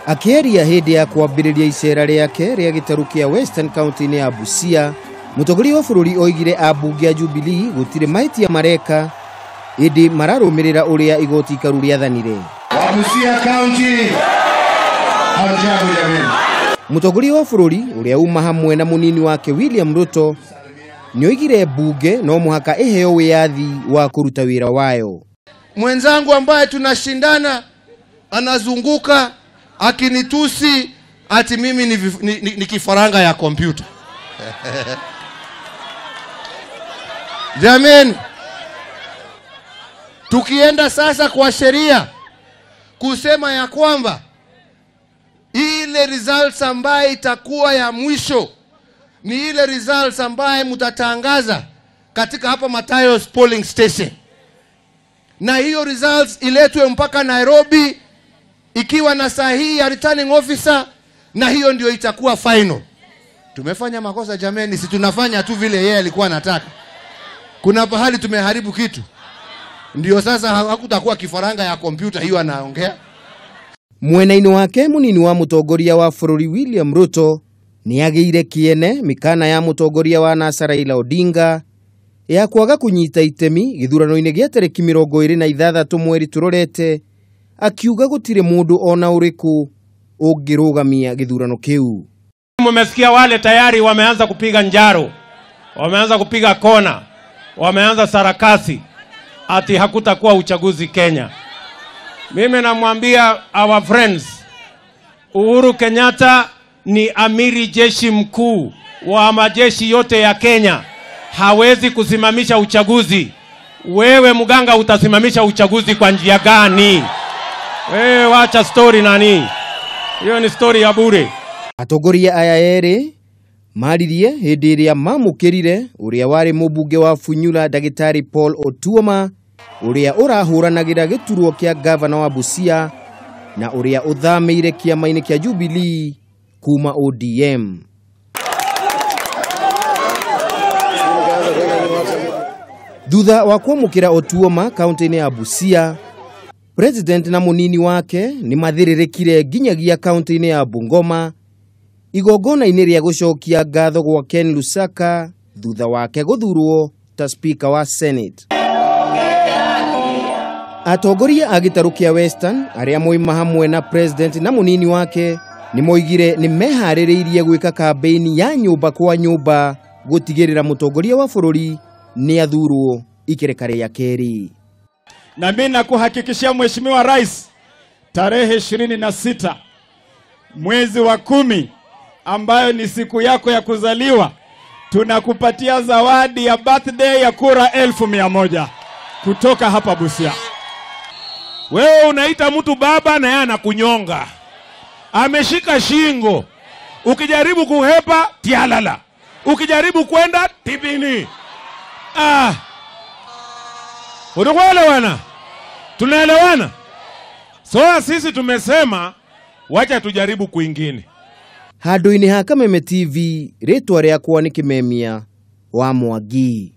Akĩaria hĩndĩ ya kwambĩrĩria icera rĩake rĩa gĩtarũ kĩa Western County-inĩ ya Busia, mũtongoria wa bũrũri oigire ambunge a Jubilee gũtirĩ mahĩtia mareka, ĩndĩ mararũmĩrĩra ũrĩa igoti ikaru rĩathanire. Busia County. Mũtongoria wa bũrũri ũrĩa uma hamwe na mũnini wake William Ruto nĩoigire bunge no mũhaka iheo wĩyathi wa kũruta wĩra wayo. Mwenzangu ambaye tunashindana anazunguka akinitusi ati mimi ni kifaranga ya kompyuta. Jameni, tukienda sasa kwa sheria kusema ya kwamba ile results ambaye itakuwa ya mwisho ni ile results ambaye mutatangaza katika hapa Matayos polling station, na hiyo results iletwe mpaka Nairobi ikiwa na sahihi ya returning officer, na hiyo ndio itakuwa final. Tumefanya makosa jameni, si tunafanya tu vile yeye alikuwa anataka. Kuna pahali tumeharibu kitu, ndio sasa hakutakuwa kifaranga ya kompyuta hiyo anaongea. Mwena-inĩ wake mũnini wa mũtongoria wa bũrũri William Ruto nĩagĩire kĩene mikana ya mũtongoria wa NASA Raila Odinga ya kwaga kunyita itemi gĩthurano-inĩ gĩa tarĩki 26 mweri turorete, akiuga gũtirĩ mũndũ ona ũrĩkũ ũngĩrũgamia gĩthurano kĩu. Mmesikia wale tayari wameanza kupiga njaro, wameanza kupiga kona, wameanza sarakasi ati hakutakuwa uchaguzi Kenya. Mimi namwambia our friends, Uhuru Kenyatta ni amiri jeshi mkuu wa majeshi yote ya Kenya. Hawezi kusimamisha uchaguzi. Wewe mganga utasimamisha uchaguzi kwa njia gani? Wewe wacha story nani? Hiyo ni story ya bure. Atongoria aya erĩ maririe hĩndĩ ĩrĩa mamũkĩrire ũrĩa warĩ mũmbunge wa Funyula Ndagĩtarĩ Paul Otuoma, ũrĩa ũrahũranagĩra gĩturwa kĩa gavana wa Busia na ũrĩa ũthamĩire kĩama-inĩ kĩa Jubilee kuma ODM. Thutha wa kwamũkĩra Otuoma kaunti-inĩ ya Busia, president na mũnini wake nĩ mathĩrĩrĩkire nginyagia kaunti-inĩ ya Bungoma igongona-inĩ rĩa gũcokia ngatho gwa Ken Lusaka thutha wake gũthurwo ta speaker wa Senate. Atongoria a gĩtarũ kĩa Western arĩa moima hamwe na president na mũnini wake nĩ moigire nĩ meharĩrĩirie gwĩka kampeini ya nyũmba kwa nyũmba gũtigĩrĩra mũtongoria wa bũrũri nĩ athurwo ikereka rĩa kerĩ. Na mimi nakuhakikishia Mheshimiwa Rais, tarehe 26 mwezi wa 10 ambayo ni siku yako ya kuzaliwa, tunakupatia zawadi ya birthday ya kura 1,100 kutoka hapa Busia. Wewe unaita mtu baba na yeye anakunyonga. Ameshika shingo. Ukijaribu kuhepa tialala. Ukijaribu kwenda tibini. Unaelewana? Tunaelewana? So sisi tumesema wacha tujaribu kuingine. Handũ-inĩ ha Kameme TV, rĩtwa rĩakwa nĩ Kĩmemia wa Mwangi.